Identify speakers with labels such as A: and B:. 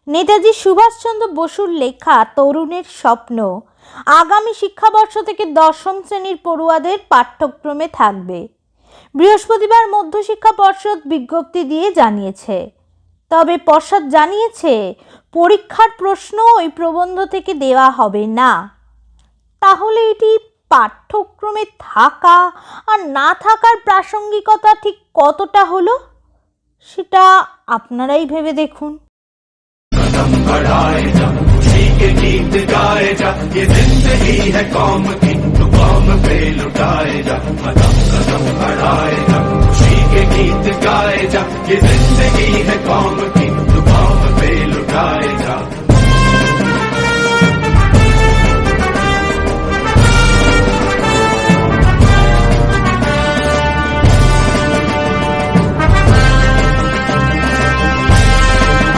A: নেতাজি সুভাষচন্দ্র বসুর লেখা তরুণের স্বপ্ন আগামী শিক্ষাবর্ষ থেকে দশম শ্রেণীর পড়ুয়াদের পাঠ্যক্রমে থাকবে। বৃহস্পতিবার মধ্যশিক্ষা পর্ষদ বিজ্ঞপ্তি দিয়ে জানিয়েছে। তবে পর্ষদ জানিয়েছে পরীক্ষার প্রশ্ন ওই প্রবন্ধ থেকে দেওয়া হবে না। তাহলে এটি পাঠ্যক্রমে থাকা আর না থাকার প্রাসঙ্গিকতা ঠিক কতটা হলো সেটা আপনারাই ভেবে দেখুন।
B: कदम बढ़ाए जा, खुशी के गीत गाए जा, ये जिंदगी है कौम की, तो कौम पे लुटाए जा। कदम कदम बढ़ाए जा, खुशी के गीत गाए जा, ये जिंदगी है कौम की,